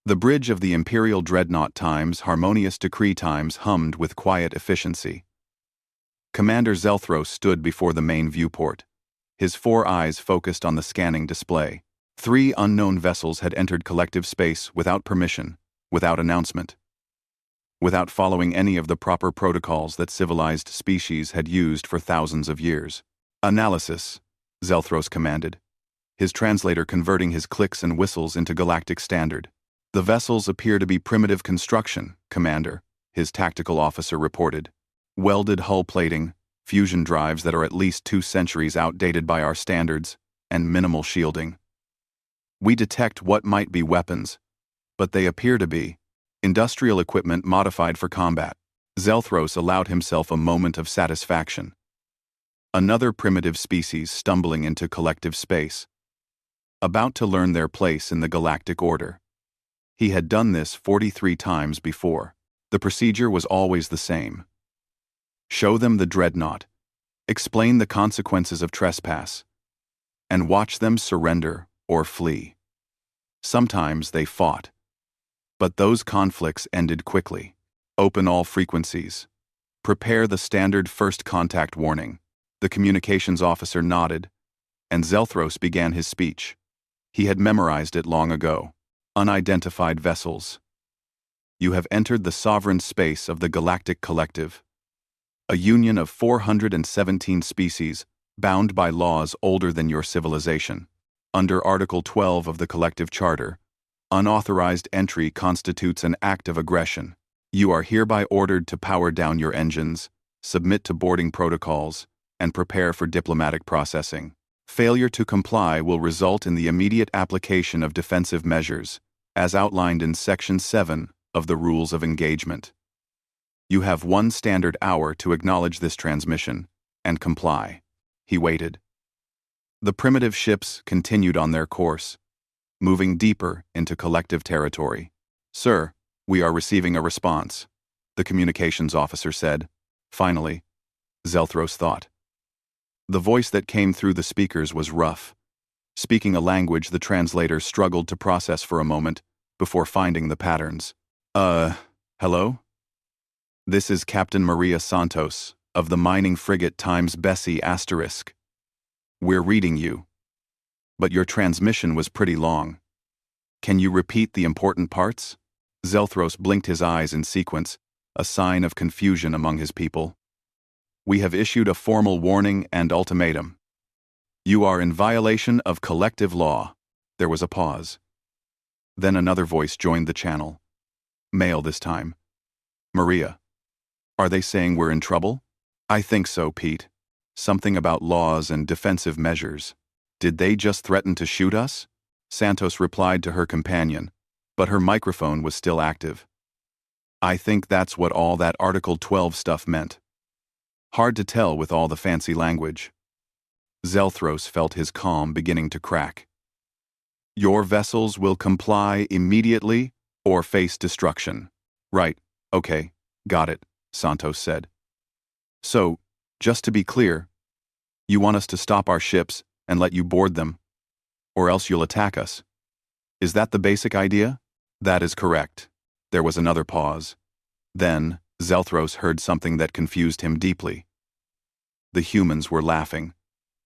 The bridge of the Imperial Dreadnought times harmonious decree times hummed with quiet efficiency. Commander Zelthros stood before the main viewport, his 4 eyes focused on the scanning display. 3 unknown vessels had entered collective space without permission, without announcement, without following any of the proper protocols that civilized species had used for thousands of years. Analysis, Zelthros commanded, his translator converting his clicks and whistles into galactic standard. The vessels appear to be primitive construction, Commander, his tactical officer reported. Welded hull plating, fusion drives that are at least 2 centuries outdated by our standards, and minimal shielding. We detect what might be weapons, but they appear to be industrial equipment modified for combat. Zelthros allowed himself a moment of satisfaction. Another primitive species stumbling into collective space, about to learn their place in the galactic order. He had done this 43 times before. The procedure was always the same. Show them the dreadnought, explain the consequences of trespass, and watch them surrender or flee. Sometimes they fought, but those conflicts ended quickly. Open all frequencies. Prepare the standard first contact warning. The communications officer nodded, and Zelthros began his speech. He had memorized it long ago. Unidentified vessels. You have entered the sovereign space of the Galactic Collective, a union of 417 species bound by laws older than your civilization. Under Article 12 of the Collective Charter, unauthorized entry constitutes an act of aggression. You are hereby ordered to power down your engines, submit to boarding protocols, and prepare for diplomatic processing. Failure to comply will result in the immediate application of defensive measures, as outlined in Section 7 of the Rules of Engagement. You have 1 standard hour to acknowledge this transmission and comply. He waited. The primitive ships continued on their course, moving deeper into collective territory. Sir, we are receiving a response, the communications officer said. Finally, Zelthros thought. The voice that came through the speakers was rough, speaking a language the translator struggled to process for a moment before finding the patterns. Hello? This is Captain Maria Santos, of the mining frigate times Bessie ***. We're reading you. But your transmission was pretty long. Can you repeat the important parts? Zelthros blinked his eyes in sequence, a sign of confusion among his people. We have issued a formal warning and ultimatum. You are in violation of collective law. There was a pause. Then another voice joined the channel. Male this time. Maria. Are they saying we're in trouble? I think so, Pete. Something about laws and defensive measures. Did they just threaten to shoot us? Santos replied to her companion, but her microphone was still active. I think that's what all that Article 12 stuff meant. Hard to tell with all the fancy language. Zelthros felt his calm beginning to crack. Your vessels will comply immediately or face destruction. Right, okay, got it, Santos said. So, just to be clear, you want us to stop our ships and let you board them, or else you'll attack us. Is that the basic idea? That is correct. There was another pause. Then, Zelthros heard something that confused him deeply. The humans were laughing.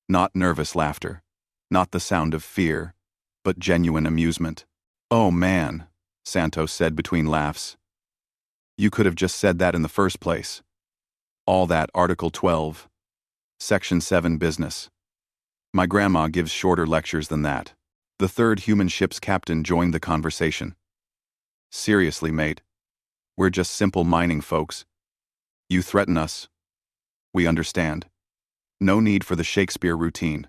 Not nervous laughter, not the sound of fear, but genuine amusement. Oh man, Santos said between laughs. You could have just said that in the first place. All that Article 12, Section 7 business. My grandma gives shorter lectures than that. The third human ship's captain joined the conversation. Seriously, mate. We're just simple mining folks. You threaten us. We understand. No need for the Shakespeare routine.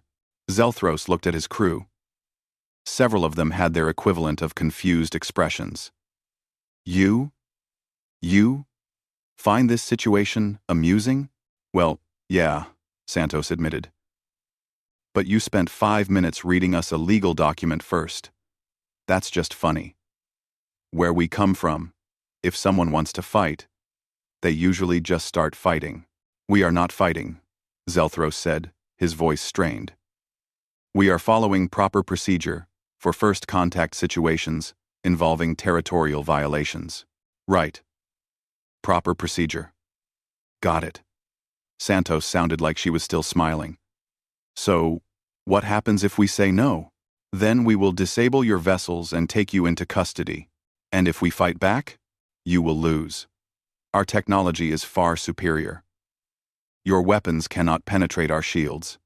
Zelthros looked at his crew. Several of them had their equivalent of confused expressions. You find this situation amusing? Well, yeah, Santos admitted. But you spent 5 minutes reading us a legal document first. That's just funny. Where we come from, if someone wants to fight, they usually just start fighting. We are not fighting, Zelthros said, his voice strained. We are following proper procedure for first contact situations involving territorial violations. Right. Proper procedure. Got it. Santos sounded like she was still smiling. So, what happens if we say no? Then we will disable your vessels and take you into custody. And if we fight back, you will lose. Our technology is far superior. Your weapons cannot penetrate our shields.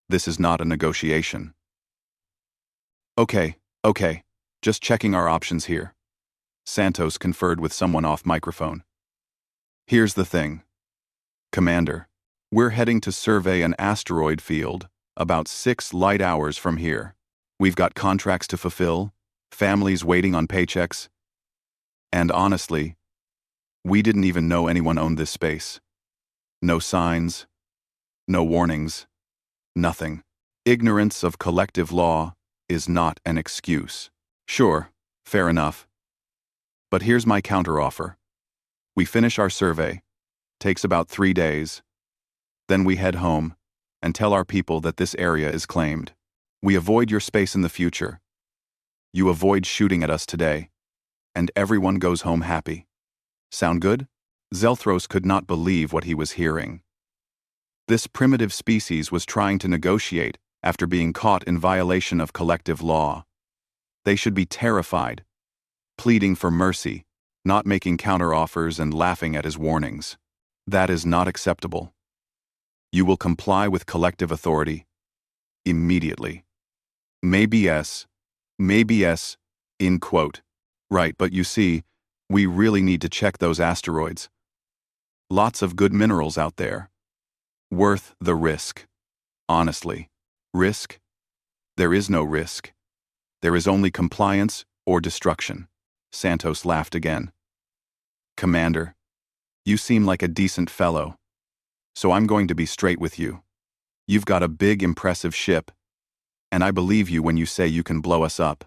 This is not a negotiation. Okay. Just checking our options here. Santos conferred with someone off microphone. Here's the thing. Commander, we're heading to survey an asteroid field about 6 light hours from here. We've got contracts to fulfill, families waiting on paychecks, and honestly, we didn't even know anyone owned this space. No signs, no warnings, nothing. Ignorance of collective law is not an excuse. Sure, fair enough. But here's my counteroffer. We finish our survey, takes about 3 days. Then we head home and tell our people that this area is claimed. We avoid your space in the future. You avoid shooting at us today, and everyone goes home happy. Sound good? Zelthros could not believe what he was hearing. This primitive species was trying to negotiate after being caught in violation of collective law. They should be terrified, pleading for mercy, not making counteroffers and laughing at his warnings. That is not acceptable. You will comply with collective authority immediately. Maybe yes, in quote. Right, but you see, we really need to check those asteroids. Lots of good minerals out there. Worth the risk. Honestly. Risk? There is no risk. There is only compliance or destruction. Santos laughed again. Commander, you seem like a decent fellow, so I'm going to be straight with you. You've got a big, impressive ship, and I believe you when you say you can blow us up.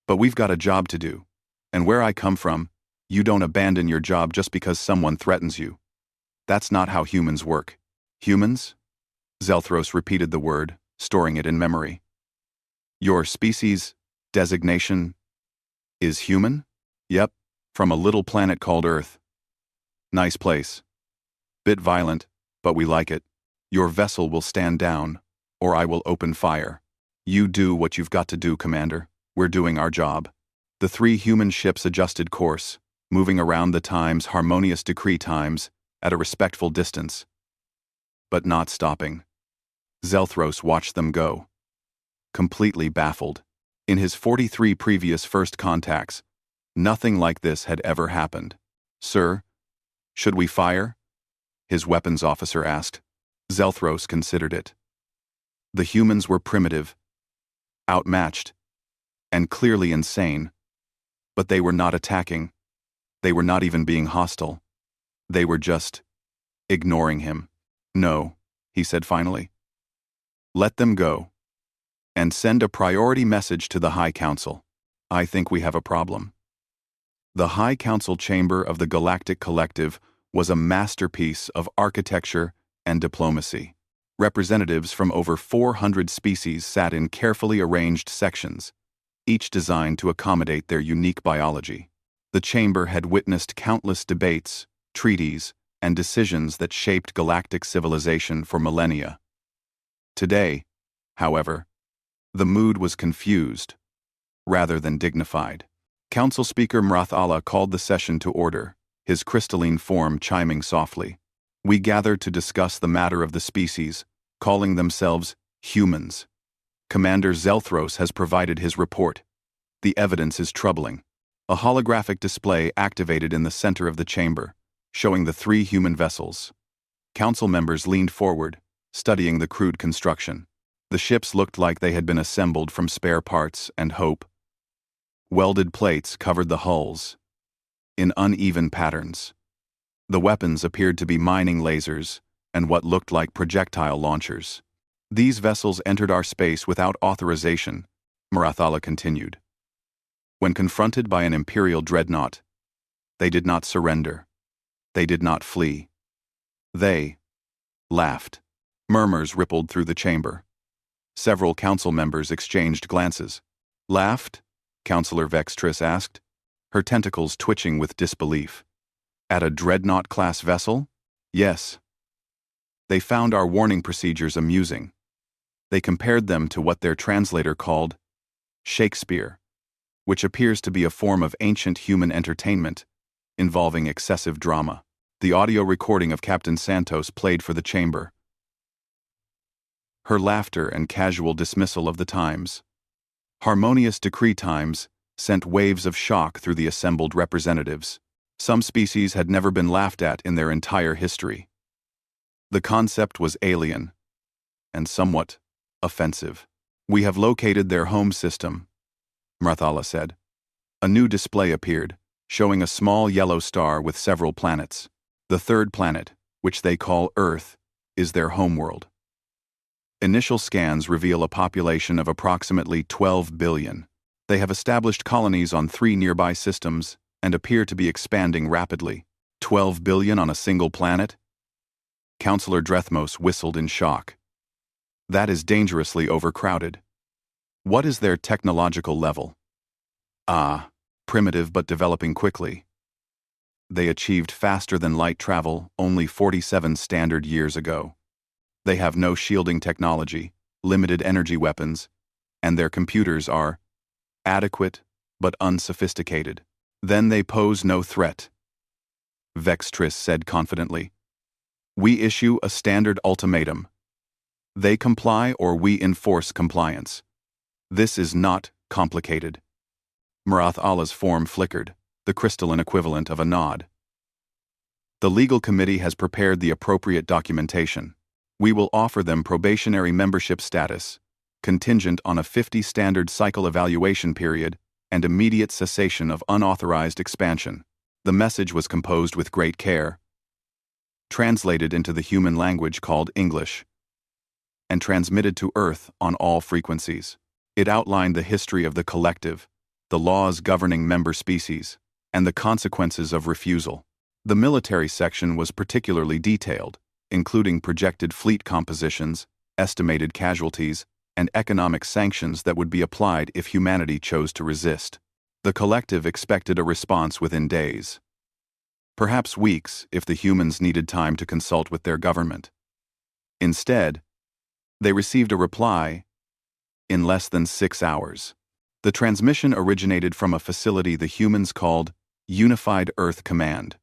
But we've got a job to do, and where I come from, you don't abandon your job just because someone threatens you. That's not how humans work. Humans? Zelthros repeated the word, storing it in memory. Your species designation is human? Yep, from a little planet called Earth. Nice place. Bit violent, but we like it. Your vessel will stand down, or I will open fire. You do what you've got to do, Commander. We're doing our job. The 3 human ships adjusted course, moving around the time's harmonious decree times at a respectful distance. But not stopping. Zelthros watched them go. Completely baffled. In his 43 previous first contacts, nothing like this had ever happened. Sir, should we fire? His weapons officer asked. Zelthros considered it. The humans were primitive, outmatched, and clearly insane. But they were not attacking. They were not even being hostile. They were just ignoring him. No, he said finally. Let them go. And send a priority message to the High Council. I think we have a problem. The High Council chamber of the Galactic Collective was a masterpiece of architecture and diplomacy. Representatives from over 400 species sat in carefully arranged sections, each designed to accommodate their unique biology. The chamber had witnessed countless debates, treaties, and decisions that shaped galactic civilization for millennia. Today, however, the mood was confused, rather than dignified. Council Speaker Mrathala called the session to order, his crystalline form chiming softly. We gather to discuss the matter of the species, calling themselves humans. Commander Zelthros has provided his report. The evidence is troubling. A holographic display activated in the center of the chamber, showing the 3 human vessels. Council members leaned forward, studying the crude construction. The ships looked like they had been assembled from spare parts and hope. Welded plates covered the hulls, in uneven patterns. The weapons appeared to be mining lasers and what looked like projectile launchers. These vessels entered our space without authorization, Mrathala continued. When confronted by an Imperial dreadnought, they did not surrender. They did not flee. They laughed. Murmurs rippled through the chamber. Several council members exchanged glances. Laughed? Counselor Vextris asked, her tentacles twitching with disbelief. At a dreadnought-class vessel? Yes. They found our warning procedures amusing. They compared them to what their translator called Shakespeare, which appears to be a form of ancient human entertainment involving excessive drama. The audio recording of Captain Santos played for the chamber. Her laughter and casual dismissal of the times. Harmonious decree times sent waves of shock through the assembled representatives. Some species had never been laughed at in their entire history. The concept was alien and somewhat offensive. We have located their home system, Mrathala said. A new display appeared, showing a small yellow star with several planets. The third planet, which they call Earth, is their homeworld. Initial scans reveal a population of approximately 12 billion. They have established colonies on 3 nearby systems and appear to be expanding rapidly. 12 billion on a single planet? Counselor Drethmos whistled in shock. That is dangerously overcrowded. What is their technological level? Primitive but developing quickly. They achieved faster-than-light travel only 47 standard years ago. They have no shielding technology, limited energy weapons, and their computers are adequate but unsophisticated. Then they pose no threat. Vextris said confidently. We issue a standard ultimatum. They comply or we enforce compliance. This is not complicated. Marath-Allah's form flickered, the crystalline equivalent of a nod. The legal committee has prepared the appropriate documentation. We will offer them probationary membership status, contingent on a 50 standard cycle evaluation period and immediate cessation of unauthorized expansion. The message was composed with great care, translated into the human language called English, and transmitted to Earth on all frequencies. It outlined the history of the collective, the laws governing member species, and the consequences of refusal. The military section was particularly detailed, including projected fleet compositions, estimated casualties, and economic sanctions that would be applied if humanity chose to resist. The collective expected a response within days. Perhaps weeks if the humans needed time to consult with their government. Instead, they received a reply in less than 6 hours. The transmission originated from a facility the humans called Unified Earth Command.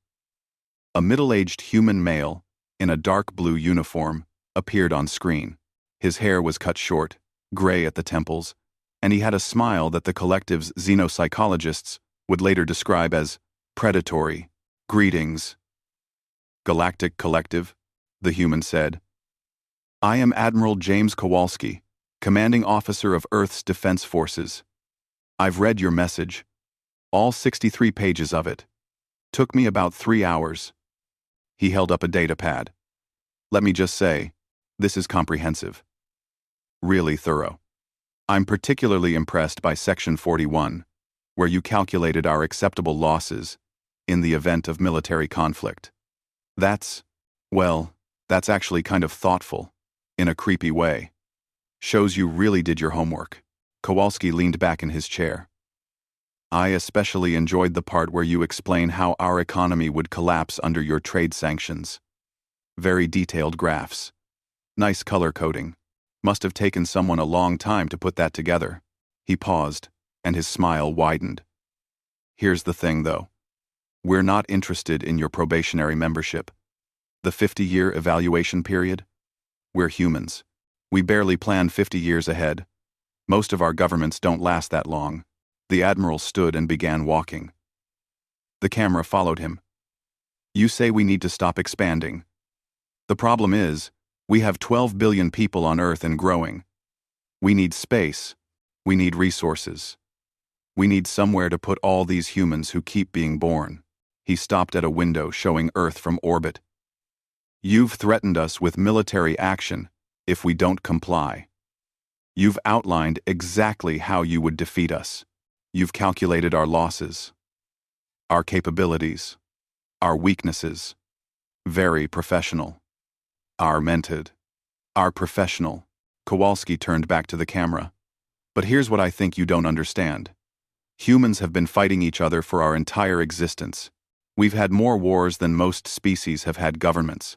A middle-aged human male, in a dark blue uniform, appeared on screen. His hair was cut short, gray at the temples, and he had a smile that the collective's xenopsychologists would later describe as predatory. Greetings. Galactic Collective, the human said. I am Admiral James Kowalski, commanding officer of Earth's Defense Forces. I've read your message. All 63 pages of it. Took me about 3 hours. He held up a data pad. Let me just say, this is comprehensive. Really thorough. I'm particularly impressed by Section 41, where you calculated our acceptable losses in the event of military conflict. That's actually kind of thoughtful, in a creepy way. Shows you really did your homework. Kowalski leaned back in his chair. I especially enjoyed the part where you explain how our economy would collapse under your trade sanctions. Very detailed graphs. Nice color coding. Must have taken someone a long time to put that together. He paused, and his smile widened. Here's the thing, though. We're not interested in your probationary membership. The 50-year evaluation period? We're humans. We barely plan 50 years ahead. Most of our governments don't last that long. The Admiral stood and began walking. The camera followed him. You say we need to stop expanding. The problem is, we have 12 billion people on Earth and growing. We need space. We need resources. We need somewhere to put all these humans who keep being born. He stopped at a window showing Earth from orbit. You've threatened us with military action if we don't comply. You've outlined exactly how you would defeat us. You've calculated our losses, our capabilities, our weaknesses. Very professional. Our professional. Kowalski turned back to the camera. But here's what I think you don't understand. Humans have been fighting each other for our entire existence. We've had more wars than most species have had governments.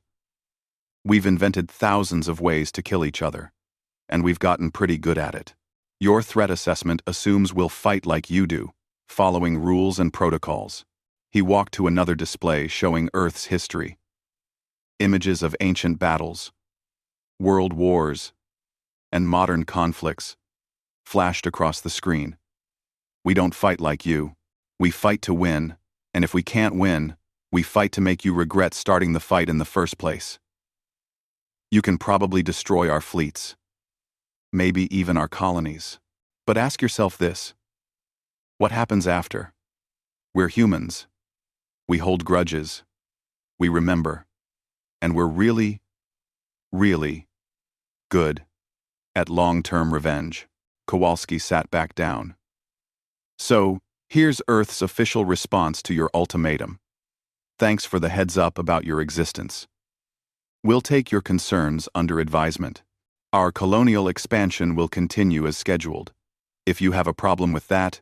We've invented thousands of ways to kill each other, and we've gotten pretty good at it. Your threat assessment assumes we'll fight like you do, following rules and protocols. He walked to another display showing Earth's history. Images of ancient battles, world wars, and modern conflicts flashed across the screen. We don't fight like you. We fight to win, and if we can't win, we fight to make you regret starting the fight in the first place. You can probably destroy our fleets, maybe even our colonies. But ask yourself this: what happens after? We're humans. We hold grudges. We remember. And we're really, really good at long-term revenge. Kowalski sat back down. So, here's Earth's official response to your ultimatum. Thanks for the heads up about your existence. We'll take your concerns under advisement. Our colonial expansion will continue as scheduled. If you have a problem with that,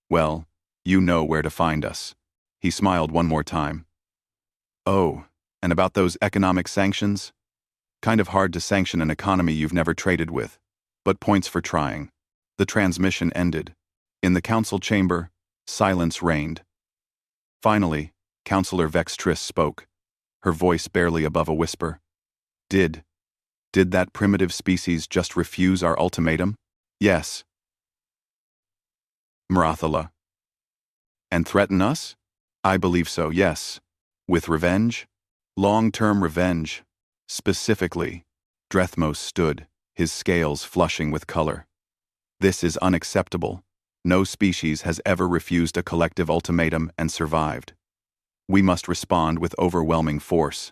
well, you know where to find us. He smiled one more time. Oh, and about those economic sanctions? Kind of hard to sanction an economy you've never traded with, but points for trying. The transmission ended. In the council chamber, silence reigned. Finally, Councillor Vextris spoke, her voice barely above a whisper. Did that primitive species just refuse our ultimatum? Yes. Marathala. And threaten us? I believe so, yes. With revenge? Long-term revenge. Specifically, Drethmos stood, his scales flushing with color. This is unacceptable. No species has ever refused a collective ultimatum and survived. We must respond with overwhelming force.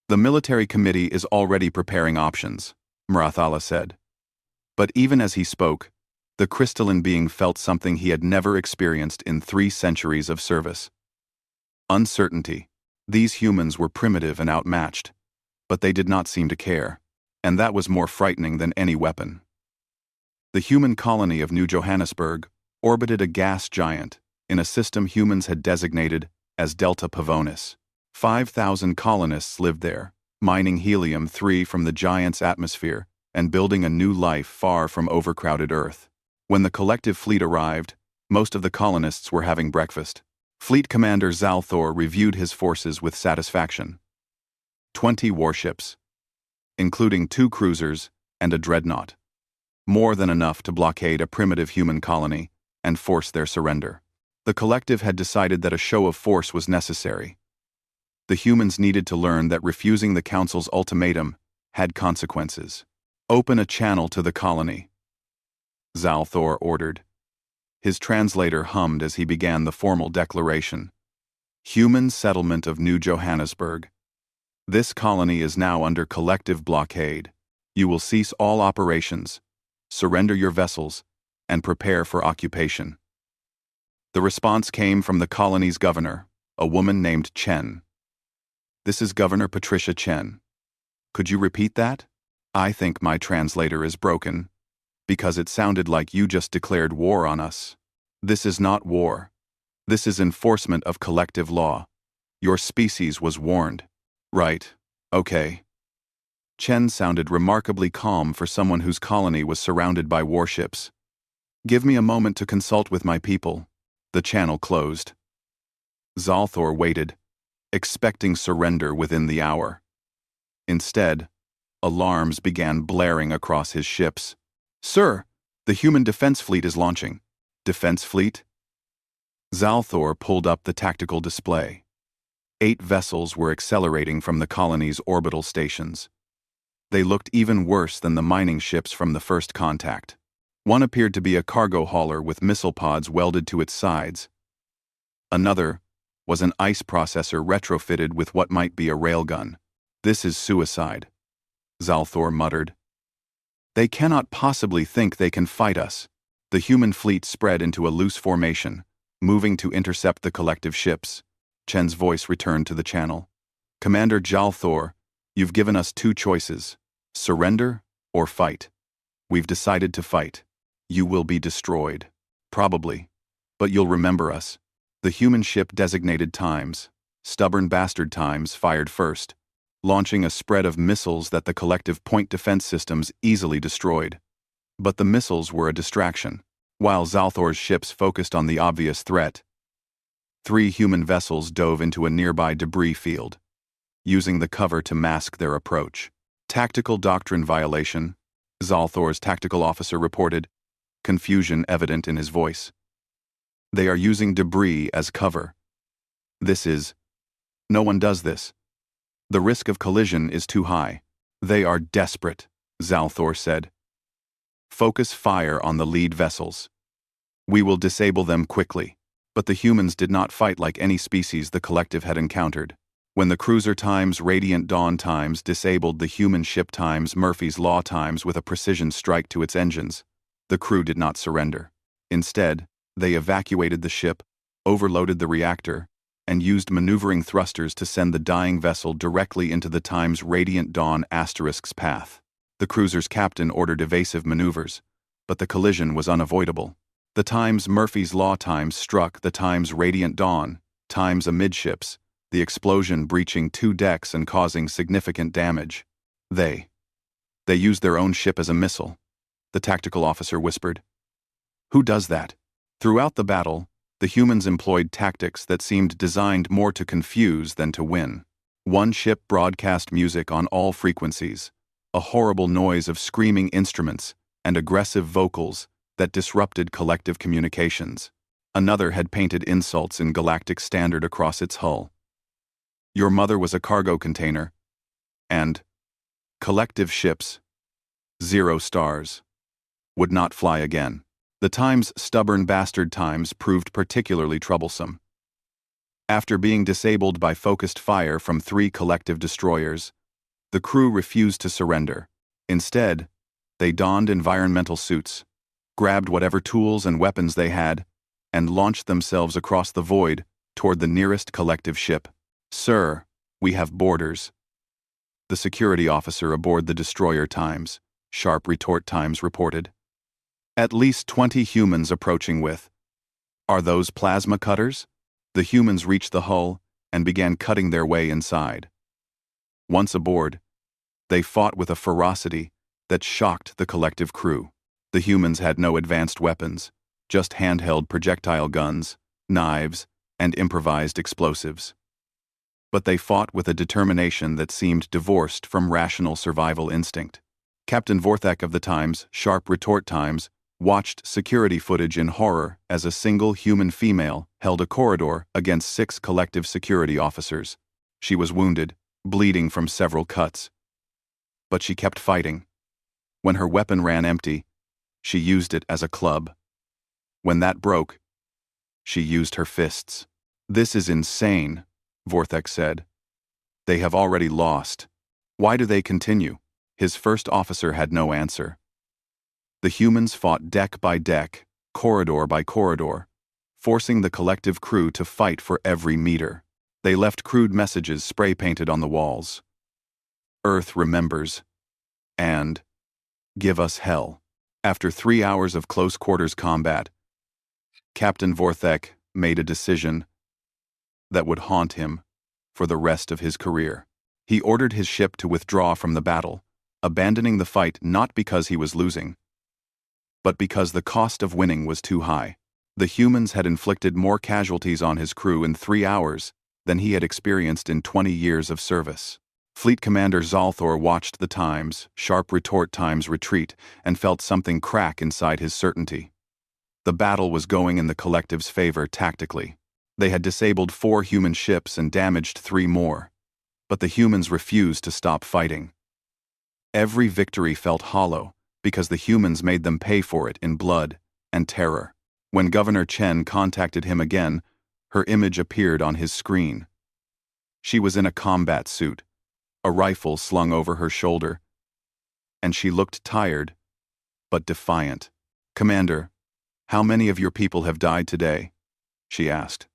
The military committee is already preparing options, Marathala said. But even as he spoke, the crystalline being felt something he had never experienced in 3 centuries of service. Uncertainty. These humans were primitive and outmatched, but they did not seem to care, and that was more frightening than any weapon. The human colony of New Johannesburg orbited a gas giant in a system humans had designated as Delta Pavonis. 5,000 colonists lived there, mining helium-3 from the giant's atmosphere and building a new life far from overcrowded Earth. When the collective fleet arrived, most of the colonists were having breakfast. Fleet Commander Zalthor reviewed his forces with satisfaction. 20 warships, including 2 cruisers and a dreadnought. More than enough to blockade a primitive human colony and force their surrender. The collective had decided that a show of force was necessary. The humans needed to learn that refusing the Council's ultimatum had consequences. Open a channel to the colony, Zalthor ordered. His translator hummed as he began the formal declaration. Human settlement of New Johannesburg. This colony is now under collective blockade. You will cease all operations, surrender your vessels, and prepare for occupation. The response came from the colony's governor, a woman named Chen. This is Governor Patricia Chen. Could you repeat that? I think my translator is broken, because it sounded like you just declared war on us. This is not war. This is enforcement of collective law. Your species was warned. Right. Okay. Chen sounded remarkably calm for someone whose colony was surrounded by warships. Give me a moment to consult with my people. The channel closed. Zalthor waited, expecting surrender within the hour. Instead, alarms began blaring across his ships. Sir, the human defense fleet is launching. Defense fleet? Zalthor pulled up the tactical display. 8 vessels were accelerating from the colony's orbital stations. They looked even worse than the mining ships from the first contact. One appeared to be a cargo hauler with missile pods welded to its sides. Another was an ice processor retrofitted with what might be a railgun. This is suicide, Zalthor muttered. They cannot possibly think they can fight us. The human fleet spread into a loose formation, moving to intercept the collective ships. Chen's voice returned to the channel. Commander Zalthor, you've given us 2 choices: surrender or fight. We've decided to fight. You will be destroyed. Probably. But you'll remember us. The human ship designated Times, stubborn bastard Times, fired first, launching a spread of missiles that the collective point defense systems easily destroyed. But the missiles were a distraction. While Zalthor's ships focused on the obvious threat, 3 human vessels dove into a nearby debris field, using the cover to mask their approach. Tactical doctrine violation, Zalthor's tactical officer reported, confusion evident in his voice. They are using debris as cover. No one does this. The risk of collision is too high. They are desperate, Zalthor said. Focus fire on the lead vessels. We will disable them quickly. But the humans did not fight like any species the collective had encountered. When the cruiser Times Radiant Dawn Times disabled the human ship Times Murphy's Law Times with a precision strike to its engines, the crew did not surrender. Instead, they evacuated the ship, overloaded the reactor, and used maneuvering thrusters to send the dying vessel directly into the Times Radiant Dawn Asterisk's path. The cruiser's captain ordered evasive maneuvers, but the collision was unavoidable. The Times Murphy's Law Times struck the Times Radiant Dawn Times amidships, the explosion breaching 2 decks and causing significant damage. They used their own ship as a missile, the tactical officer whispered. Who does that? Throughout the battle, the humans employed tactics that seemed designed more to confuse than to win. One ship broadcast music on all frequencies, a horrible noise of screaming instruments and aggressive vocals that disrupted collective communications. Another had painted insults in Galactic Standard across its hull. Your mother was a cargo container. And collective ships, 0 stars, would not fly again. The Times' stubborn bastard Times proved particularly troublesome. After being disabled by focused fire from 3 collective destroyers, the crew refused to surrender. Instead, they donned environmental suits, grabbed whatever tools and weapons they had, and launched themselves across the void toward the nearest collective ship. Sir, we have borders. The security officer aboard the destroyer Times, Sharp Retort Times, reported. At least 20 humans approaching with. Are those plasma cutters? The humans reached the hull and began cutting their way inside. Once aboard, they fought with a ferocity that shocked the collective crew. The humans had no advanced weapons, just handheld projectile guns, knives, and improvised explosives. But they fought with a determination that seemed divorced from rational survival instinct. Captain Vorthek of the Times, Sharp Retort Times, watched security footage in horror as a single human female held a corridor against 6 collective security officers. She was wounded, bleeding from several cuts. But she kept fighting. When her weapon ran empty, she used it as a club. When that broke, she used her fists. This is insane, Vorthek said. They have already lost. Why do they continue? His first officer had no answer. The humans fought deck by deck, corridor by corridor, forcing the collective crew to fight for every meter. They left crude messages spray-painted on the walls. Earth remembers. And give us hell. After 3 hours of close-quarters combat, Captain Vorthek made a decision that would haunt him for the rest of his career. He ordered his ship to withdraw from the battle, abandoning the fight not because he was losing, but because the cost of winning was too high. The humans had inflicted more casualties on his crew in 3 hours than he had experienced in 20 years of service. Fleet Commander Zalthor watched the Times, Sharp Retort Times retreat and felt something crack inside his certainty. The battle was going in the collective's favor tactically. They had disabled 4 human ships and damaged 3 more. But the humans refused to stop fighting. Every victory felt hollow because the humans made them pay for it in blood and terror. When Governor Chen contacted him again, her image appeared on his screen. She was in a combat suit, a rifle slung over her shoulder, and she looked tired, but defiant. "Commander, how many of your people have died today?" she asked.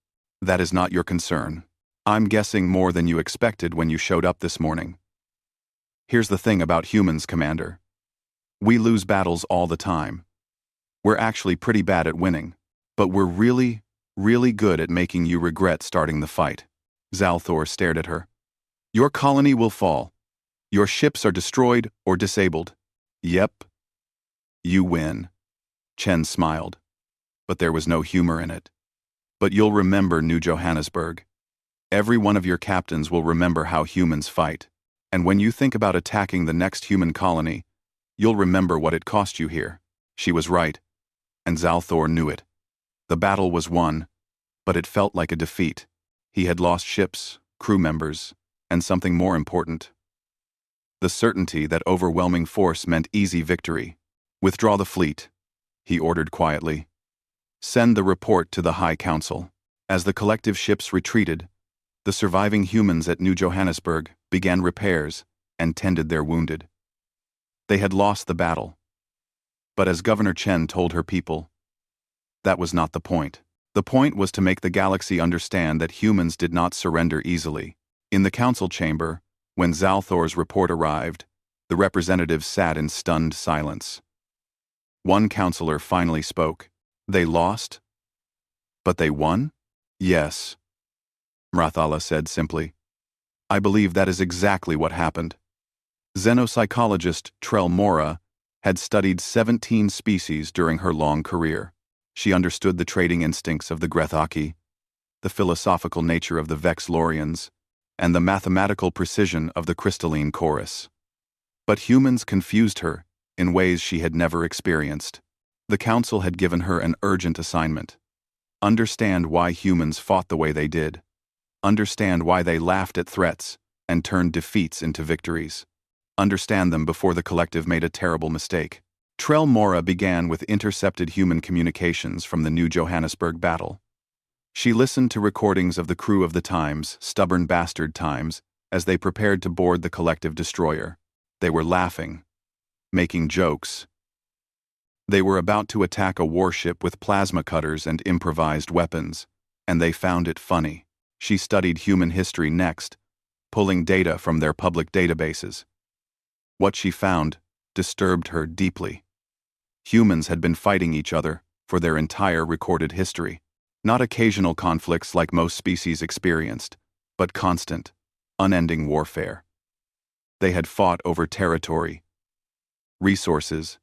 "That is not your concern. I'm guessing more than you expected when you showed up this morning. Here's the thing about humans, Commander. We lose battles all the time. We're actually pretty bad at winning. But we're really, really good at making you regret starting the fight. Zalthor stared at her. Your colony will fall. Your ships are destroyed or disabled. Yep. You win. Chen smiled, but there was no humor in it. But you'll remember New Johannesburg. Every one of your captains will remember how humans fight. And when you think about attacking the next human colony, you'll remember what it cost you here. She was right, and Zalthor knew it. The battle was won, but it felt like a defeat. He had lost ships, crew members, and something more important. The certainty that overwhelming force meant easy victory. Withdraw the fleet, he ordered quietly. Send the report to the High Council. As the collective ships retreated, the surviving humans at New Johannesburg began repairs and tended their wounded. They had lost the battle. But as Governor Chen told her people, that was not the point. The point was to make the galaxy understand that humans did not surrender easily. In the council chamber, when Zalthor's report arrived, the representatives sat in stunned silence. One counselor finally spoke. They lost? But they won? Yes, Mrathala said simply. I believe that is exactly what happened. Xenopsychologist Trell Mora had studied 17 species during her long career. She understood the trading instincts of the Grethaki, the philosophical nature of the Vexlorians, and the mathematical precision of the crystalline chorus. But humans confused her in ways she had never experienced. The council had given her an urgent assignment. Understand why humans fought the way they did. Understand why they laughed at threats and turned defeats into victories. Understand them before the collective made a terrible mistake. Trell Mora began with intercepted human communications from the New Johannesburg battle. She listened to recordings of the crew of the Times, stubborn bastard Times, as they prepared to board the collective destroyer. They were laughing, making jokes. They were about to attack a warship with plasma cutters and improvised weapons, and they found it funny. She studied human history next, pulling data from their public databases. What she found disturbed her deeply. Humans had been fighting each other for their entire recorded history. Not occasional conflicts like most species experienced, but constant, unending warfare. They had fought over territory, resources,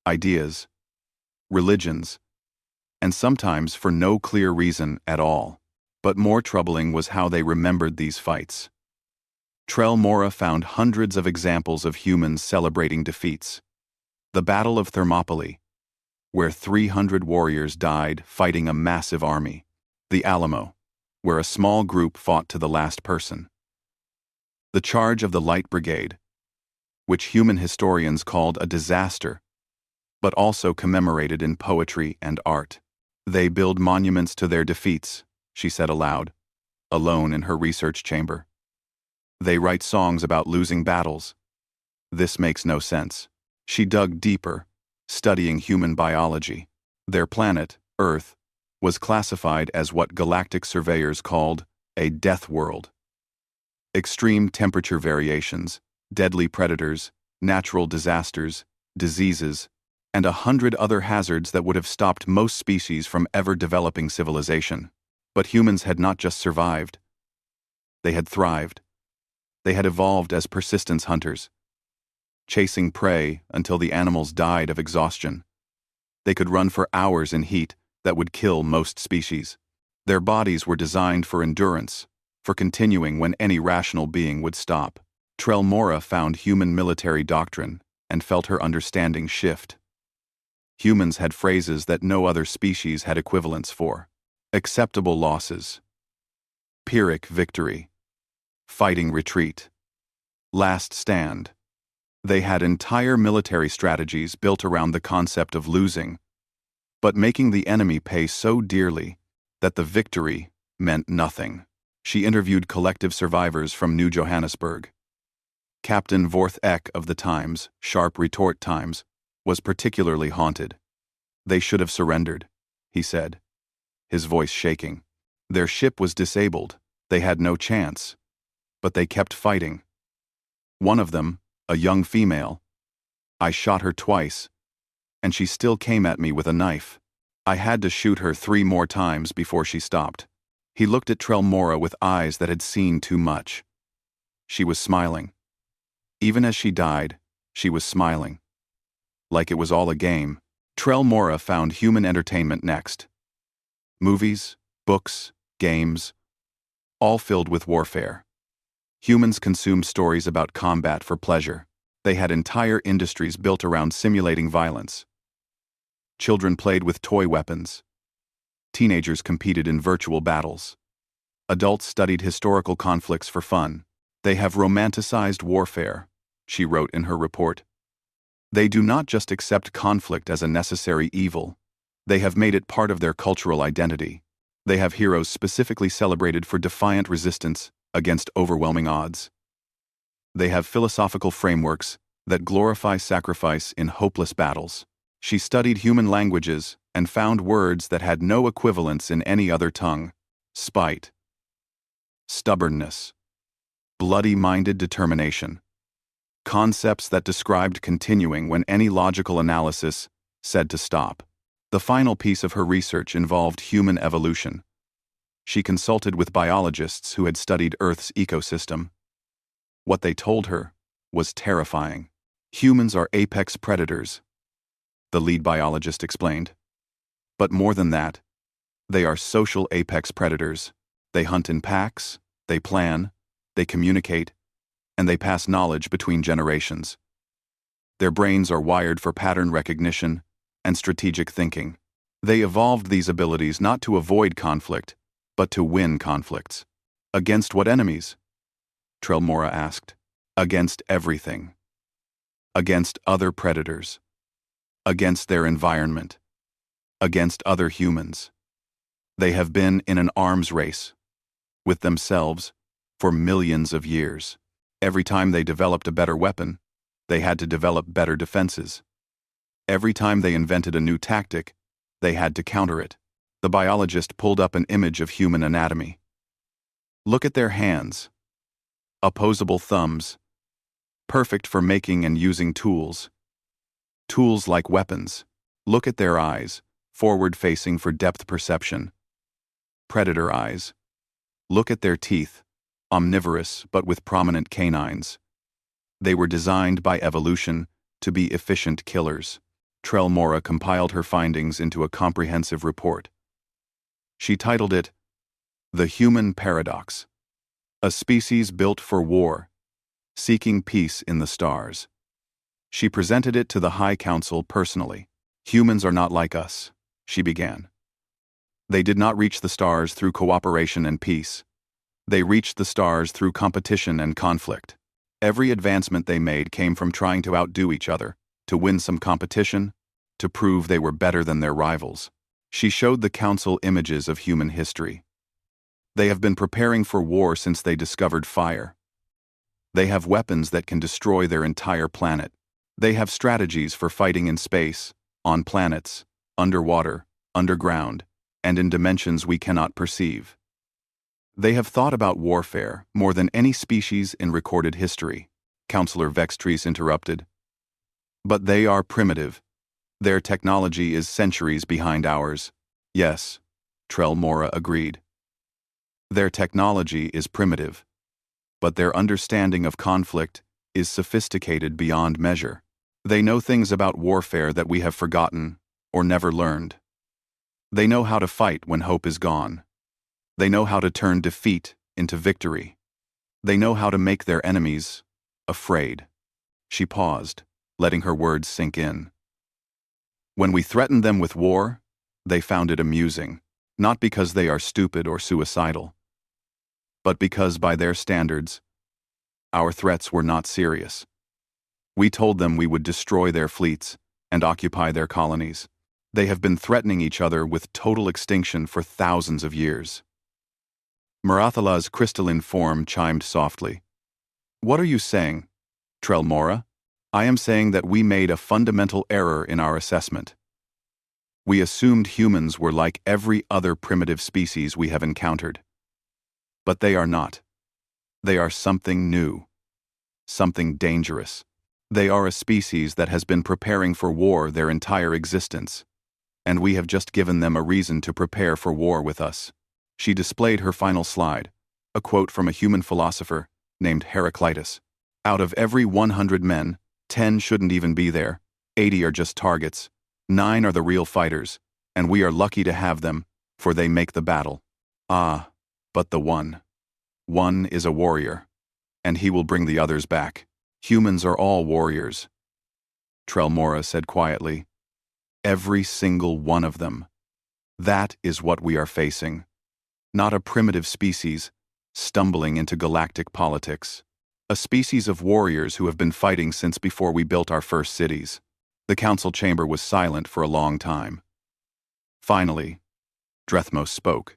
ideas, religions, and sometimes for no clear reason at all. But more troubling was how they remembered these fights. Trell Mora found hundreds of examples of humans celebrating defeats. The Battle of Thermopylae, where 300 warriors died fighting a massive army. The Alamo, where a small group fought to the last person. The charge of the Light Brigade, which human historians called a disaster, but also commemorated in poetry and art. They build monuments to their defeats, she said aloud, alone in her research chamber. They write songs about losing battles. This makes no sense. She dug deeper, studying human biology. Their planet, Earth, was classified as what galactic surveyors called a death world. Extreme temperature variations, deadly predators, natural disasters, diseases, and 100 other hazards that would have stopped most species from ever developing civilization. But humans had not just survived. They had thrived. They had evolved as persistence hunters, chasing prey until the animals died of exhaustion. They could run for hours in heat that would kill most species. Their bodies were designed for endurance, for continuing when any rational being would stop. Trell Mora found human military doctrine and felt her understanding shift. Humans had phrases that no other species had equivalents for. Acceptable losses, Pyrrhic victory, fighting retreat, last stand. They had entire military strategies built around the concept of losing, but making the enemy pay so dearly that the victory meant nothing. She interviewed collective survivors from New Johannesburg. Captain Vorth Eck of the Times, Sharp Retort Times, was particularly haunted. They should have surrendered, he said, his voice shaking. Their ship was disabled. They had no chance. But they kept fighting. One of them, a young female, I shot her twice, and she still came at me with a knife. I had to shoot her 3 more times before she stopped. He looked at Trellmora with eyes that had seen too much. She was smiling. Even as she died, she was smiling. Like it was all a game. Trellmora found human entertainment next. Movies, books, games, all filled with warfare. Humans consumed stories about combat for pleasure. They had entire industries built around simulating violence. Children played with toy weapons. Teenagers competed in virtual battles. Adults studied historical conflicts for fun. They have romanticized warfare, she wrote in her report. They do not just accept conflict as a necessary evil. They have made it part of their cultural identity. They have heroes specifically celebrated for defiant resistance against overwhelming odds. They have philosophical frameworks that glorify sacrifice in hopeless battles. She studied human languages and found words that had no equivalents in any other tongue: spite, stubbornness, bloody-minded determination. Concepts that described continuing when any logical analysis said to stop. The final piece of her research involved human evolution. She consulted with biologists who had studied Earth's ecosystem. What they told her was terrifying. Humans are apex predators, the lead biologist explained. But more than that, they are social apex predators. They hunt in packs, they plan, they communicate, and they pass knowledge between generations. Their brains are wired for pattern recognition and strategic thinking. They evolved these abilities not to avoid conflict, but to win conflicts. Against what enemies? Trellmora asked. Against everything. Against other predators. Against their environment. Against other humans. They have been in an arms race with themselves for millions of years. Every time they developed a better weapon, they had to develop better defenses. Every time they invented a new tactic, they had to counter it. The biologist pulled up an image of human anatomy. Look at their hands. Opposable thumbs. Perfect for making and using tools. Tools like weapons. Look at their eyes, forward-facing for depth perception. Predator eyes. Look at their teeth, omnivorous but with prominent canines. They were designed by evolution to be efficient killers. Trellmora compiled her findings into a comprehensive report. She titled it, The Human Paradox. A Species Built for War, Seeking Peace in the Stars. She presented it to the High Council personally. Humans are not like us, she began. They did not reach the stars through cooperation and peace. They reached the stars through competition and conflict. Every advancement they made came from trying to outdo each other, to win some competition, to prove they were better than their rivals. She showed the council images of human history. They have been preparing for war since they discovered fire. They have weapons that can destroy their entire planet. They have strategies for fighting in space, on planets, underwater, underground, and in dimensions we cannot perceive. They have thought about warfare more than any species in recorded history, Counselor Vextrees interrupted. But they are primitive. Their technology is centuries behind ours. Yes, Trellmora agreed. Their technology is primitive, but their understanding of conflict is sophisticated beyond measure. They know things about warfare that we have forgotten or never learned. They know how to fight when hope is gone. They know how to turn defeat into victory. They know how to make their enemies afraid. She paused, letting her words sink in. When we threatened them with war, they found it amusing, not because they are stupid or suicidal, but because by their standards, our threats were not serious. We told them we would destroy their fleets and occupy their colonies. They have been threatening each other with total extinction for thousands of years. Marathala's crystalline form chimed softly. What are you saying, Trellmora? I am saying that we made a fundamental error in our assessment. We assumed humans were like every other primitive species we have encountered. But they are not. They are something new. Something dangerous. They are a species that has been preparing for war their entire existence. and we have just given them a reason to prepare for war with us. She displayed her final slide, a quote from a human philosopher named Heraclitus. Out of every 100 men, 10 shouldn't even be there, 80 are just targets, 9 are the real fighters, and we are lucky to have them, for they make the battle. Ah, but the one. One is a warrior, and he will bring the others back. Humans are all warriors, Trelmora said quietly. Every single one of them. That is what we are facing. Not a primitive species, stumbling into galactic politics. A species of warriors who have been fighting since before we built our first cities. The council chamber was silent for a long time. Finally, Drethmos spoke,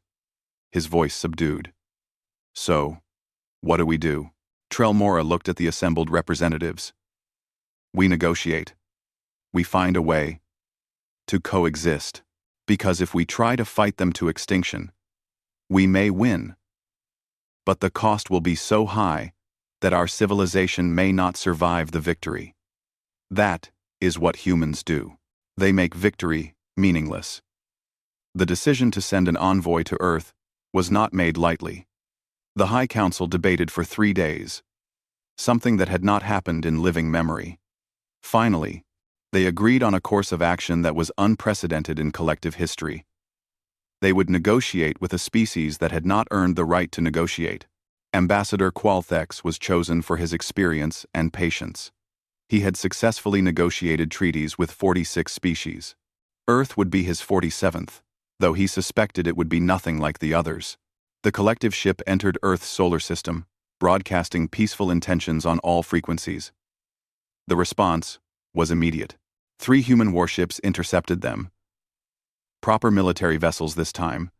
his voice subdued. So, what do we do? Trelmora looked at the assembled representatives. We negotiate. We find a way to coexist, because if we try to fight them to extinction, we may win. But the cost will be so high that our civilization may not survive the victory. That is what humans do. They make victory meaningless. The decision to send an envoy to Earth was not made lightly. The High Council debated for 3 days, something that had not happened in living memory. Finally, they agreed on a course of action that was unprecedented in collective history. They would negotiate with a species that had not earned the right to negotiate. Ambassador Qualthex was chosen for his experience and patience. He had successfully negotiated treaties with 46 species. Earth would be his 47th, though he suspected it would be nothing like the others. The collective ship entered Earth's solar system, broadcasting peaceful intentions on all frequencies. The response was immediate. 3 human warships intercepted them. Proper military vessels this time,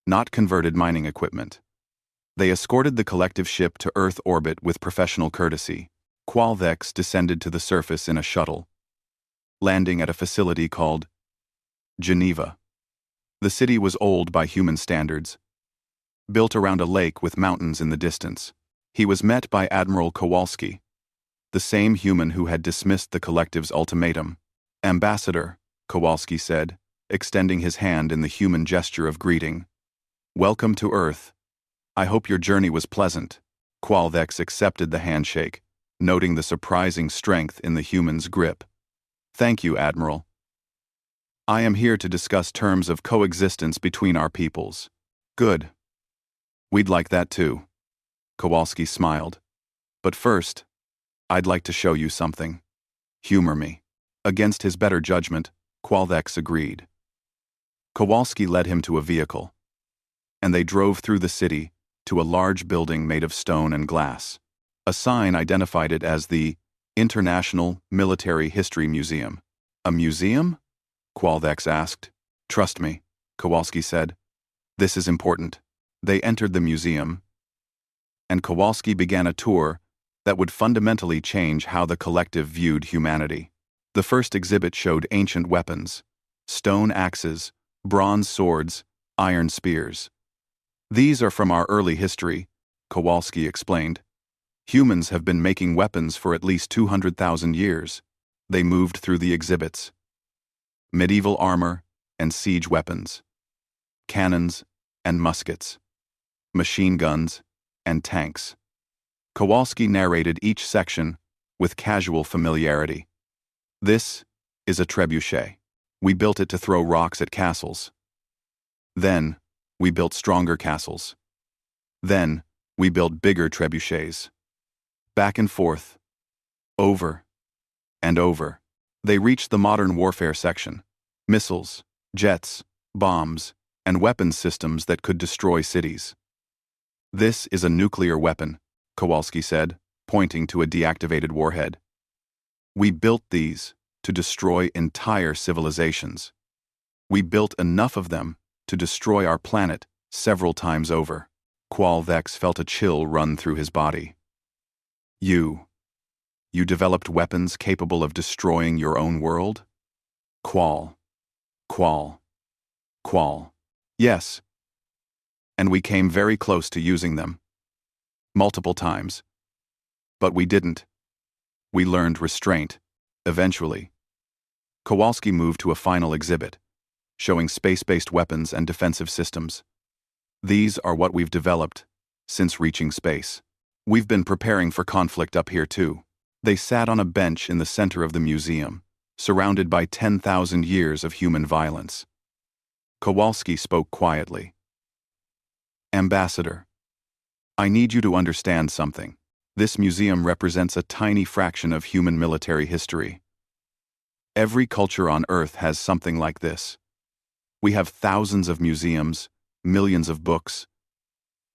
not converted mining equipment. They escorted the collective ship to Earth orbit with professional courtesy. Qualthex descended to the surface in a shuttle, landing at a facility called Geneva. The city was old by human standards, built around a lake with mountains in the distance. He was met by Admiral Kowalski, the same human who had dismissed the collective's ultimatum. Ambassador, Kowalski said, extending his hand in the human gesture of greeting. Welcome to Earth. I hope your journey was pleasant. Qualthex accepted the handshake, noting the surprising strength in the human's grip. Thank you, Admiral. I am here to discuss terms of coexistence between our peoples. Good. We'd like that too. Kowalski smiled. But first, I'd like to show you something. Humor me. Against his better judgment, Qualthex agreed. Kowalski led him to a vehicle, and they drove through the city to a large building made of stone and glass. A sign identified it as the International Military History Museum. A museum? Qualthex asked. Trust me, Kowalski said. This is important. They entered the museum, and Kowalski began a tour that would fundamentally change how the collective viewed humanity. The first exhibit showed ancient weapons, stone axes, bronze swords, iron spears. These are from our early history, Kowalski explained. Humans have been making weapons for at least 200,000 years. They moved through the exhibits. Medieval armor and siege weapons, cannons and muskets, machine guns and tanks. Kowalski narrated each section with casual familiarity. This is a trebuchet. We built it to throw rocks at castles. Then, we built stronger castles. Then, we built bigger trebuchets. Back and forth. Over and over. They reached the modern warfare section. Missiles, jets, bombs, and weapons systems that could destroy cities. This is a nuclear weapon, Kowalski said, pointing to a deactivated warhead. We built these to destroy entire civilizations. We built enough of them to destroy our planet several times over. Qualthex felt a chill run through his body. You developed weapons capable of destroying your own world? Qual. Yes. And we came very close to using them. Multiple times. But we didn't. We learned restraint, eventually. Kowalski moved to a final exhibit, showing space-based weapons and defensive systems. These are what we've developed since reaching space. We've been preparing for conflict up here too. They sat on a bench in the center of the museum, surrounded by 10,000 years of human violence. Kowalski spoke quietly. Ambassador, I need you to understand something. This museum represents a tiny fraction of human military history. Every culture on Earth has something like this. We have thousands of museums, millions of books,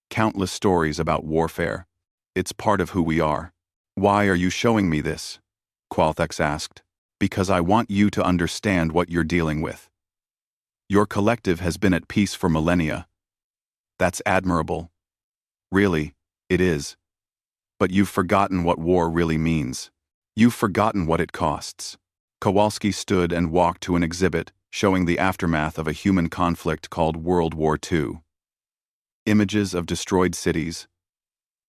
countless stories about warfare. It's part of who we are. Why are you showing me this? Qualthex asked. Because I want you to understand what you're dealing with. Your collective has been at peace for millennia. That's admirable. Really, it is. But you've forgotten what war really means. You've forgotten what it costs. Kowalski stood and walked to an exhibit showing the aftermath of a human conflict called World War II. Images of destroyed cities,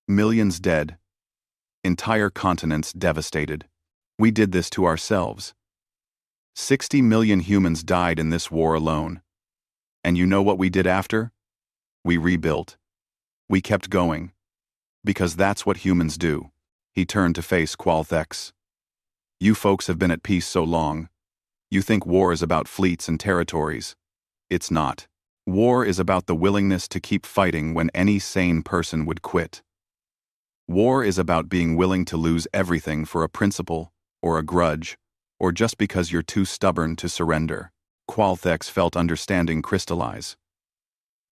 millions dead, entire continents devastated. We did this to ourselves. 60 million humans died in this war alone. And you know what we did after? We rebuilt. We kept going. Because that's what humans do. He turned to face Qualthex. You folks have been at peace so long. You think war is about fleets and territories. It's not. War is about the willingness to keep fighting when any sane person would quit. War is about being willing to lose everything for a principle, or a grudge, or just because you're too stubborn to surrender. Qualthex felt understanding crystallize.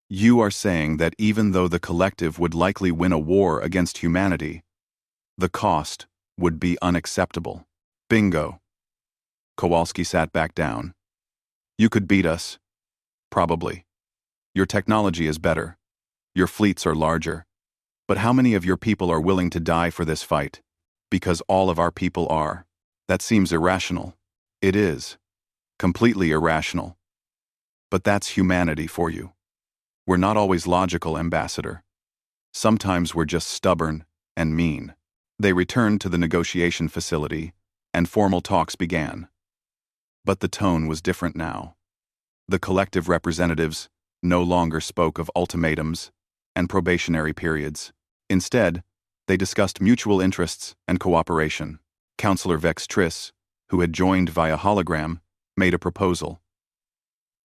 You are saying that even though the collective would likely win a war against humanity, the cost would be unacceptable. Bingo. Kowalski sat back down. You could beat us. Probably. Your technology is better. Your fleets are larger. But how many of your people are willing to die for this fight? Because all of our people are. That seems irrational. It is. Completely irrational. But that's humanity for you. We're not always logical, Ambassador. Sometimes we're just stubborn and mean. They returned to the negotiation facility, and formal talks began. But the tone was different now. The collective representatives no longer spoke of ultimatums and probationary periods. Instead, they discussed mutual interests and cooperation. Counselor Vex Triss, who had joined via hologram, made a proposal.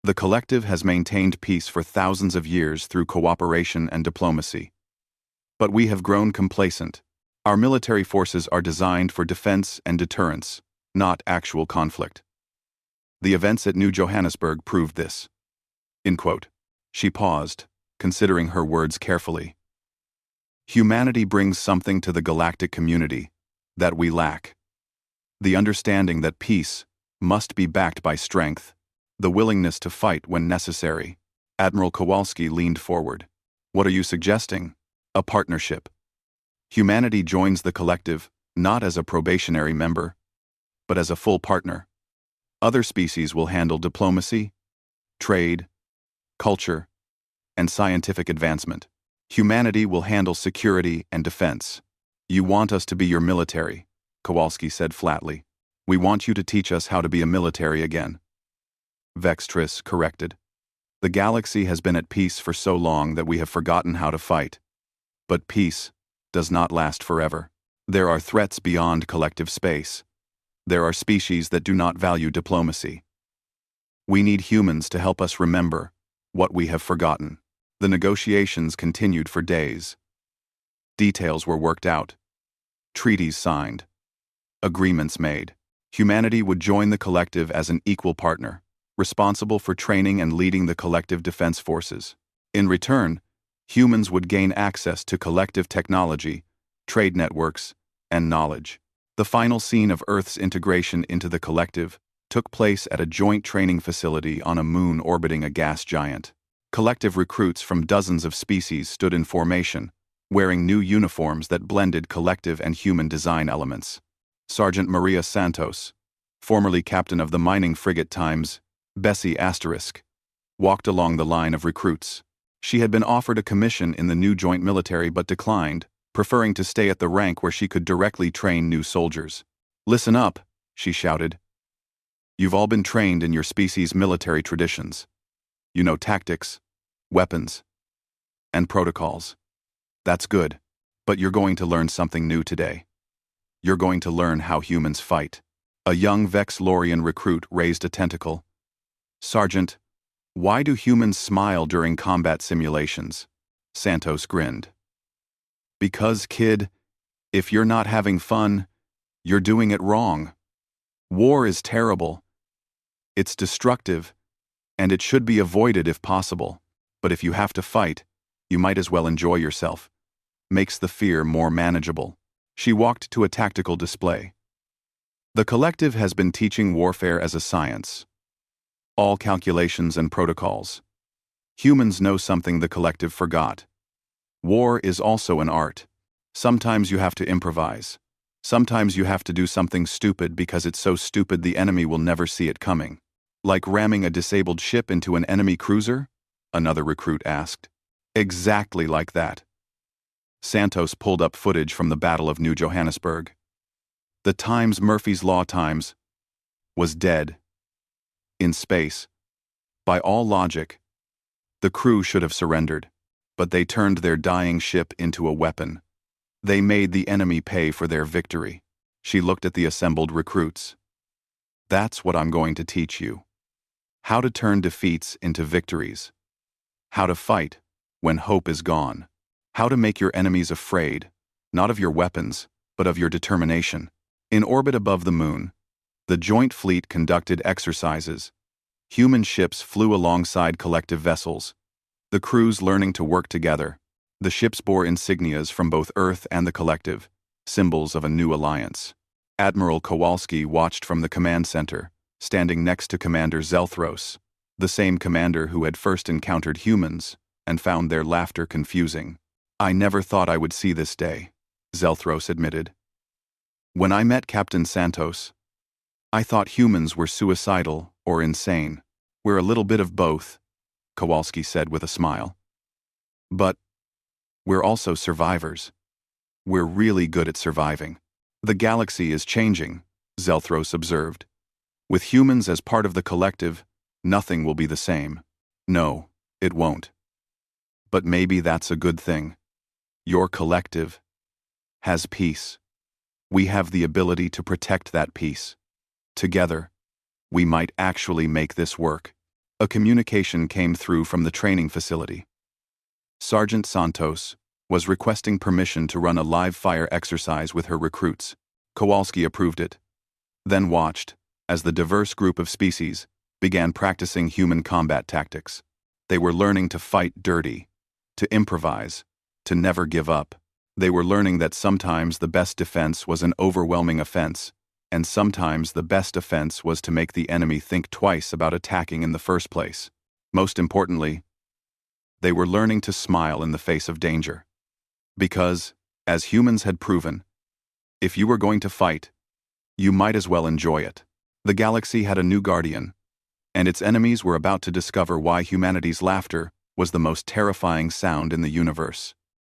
The collective has maintained peace for thousands of years through cooperation and diplomacy. But we have grown complacent. Our military forces are designed for defense and deterrence, not actual conflict. The events at New Johannesburg proved this. In quote. She paused, considering her words carefully. Humanity brings something to the galactic community that we lack. The understanding that peace must be backed by strength, the willingness to fight when necessary. Admiral Kowalski leaned forward. What are you suggesting? A partnership. Humanity joins the collective not as a probationary member, but as a full partner. Other species will handle diplomacy, trade, culture, and scientific advancement. Humanity will handle security and defense. You want us to be your military, Kowalski said flatly. We want you to teach us how to be a military again. Vex Triss corrected. The galaxy has been at peace for so long that we have forgotten how to fight. But peace does not last forever. There are threats beyond collective space. There are species that do not value diplomacy. We need humans to help us remember what we have forgotten. The negotiations continued for days. Details were worked out. Treaties signed. Agreements made. Humanity would join the collective as an equal partner, responsible for training and leading the collective defense forces. In return, humans would gain access to collective technology, trade networks, and knowledge. The final scene of Earth's integration into the collective took place at a joint training facility on a moon orbiting a gas giant. Collective recruits from dozens of species stood in formation, wearing new uniforms that blended collective and human design elements. Sergeant Maria Santos, formerly captain of the mining frigate Times, Bessie Asterisk, walked along the line of recruits. She had been offered a commission in the new joint military but declined, preferring to stay at the rank where she could directly train new soldiers. Listen up, she shouted. You've all been trained in your species' military traditions. You know tactics, weapons, and protocols. That's good, but you're going to learn something new today. You're going to learn how humans fight. A young Vexlorian recruit raised a tentacle. Sergeant, why do humans smile during combat simulations? Santos grinned. Because, kid, if you're not having fun, you're doing it wrong. War is terrible. It's destructive, and it should be avoided if possible. But if you have to fight, you might as well enjoy yourself. Makes the fear more manageable. She walked to a tactical display. The collective has been teaching warfare as a science. All calculations and protocols. Humans know something the collective forgot. War is also an art. Sometimes you have to improvise. Sometimes you have to do something stupid because it's so stupid the enemy will never see it coming. Like ramming a disabled ship into an enemy cruiser? Another recruit asked. Exactly like that. Santos pulled up footage from the Battle of New Johannesburg. The times Murphy's Law times was dead. In space. By all logic, the crew should have surrendered, but they turned their dying ship into a weapon. They made the enemy pay for their victory. She looked at the assembled recruits. That's what I'm going to teach you. How to turn defeats into victories. How to fight when hope is gone. How to make your enemies afraid, not of your weapons, but of your determination. In orbit above the moon, the Joint Fleet conducted exercises. Human ships flew alongside collective vessels, the crews learning to work together. The ships bore insignias from both Earth and the collective, symbols of a new alliance. Admiral Kowalski watched from the command center, standing next to Commander Zelthros, the same commander who had first encountered humans and found their laughter confusing. I never thought I would see this day, Zelthros admitted. When I met Captain Santos, I thought humans were suicidal or insane. We're a little bit of both, Kowalski said with a smile. But we're also survivors. We're really good at surviving. The galaxy is changing, Zelthros observed. With humans as part of the collective, nothing will be the same. No, it won't. But maybe that's a good thing. Your collective has peace. We have the ability to protect that peace. Together, we might actually make this work. A communication came through from the training facility. Sergeant Santos was requesting permission to run a live fire exercise with her recruits. Kowalski approved it, then watched as the diverse group of species began practicing human combat tactics. They were learning to fight dirty, to improvise, to never give up. They were learning that sometimes the best defense was an overwhelming offense, and sometimes the best offense was to make the enemy think twice about attacking in the first place. Most importantly, they were learning to smile in the face of danger. Because, as humans had proven, if you were going to fight, you might as well enjoy it. The galaxy had a new guardian, and its enemies were about to discover why humanity's laughter was the most terrifying sound in the universe.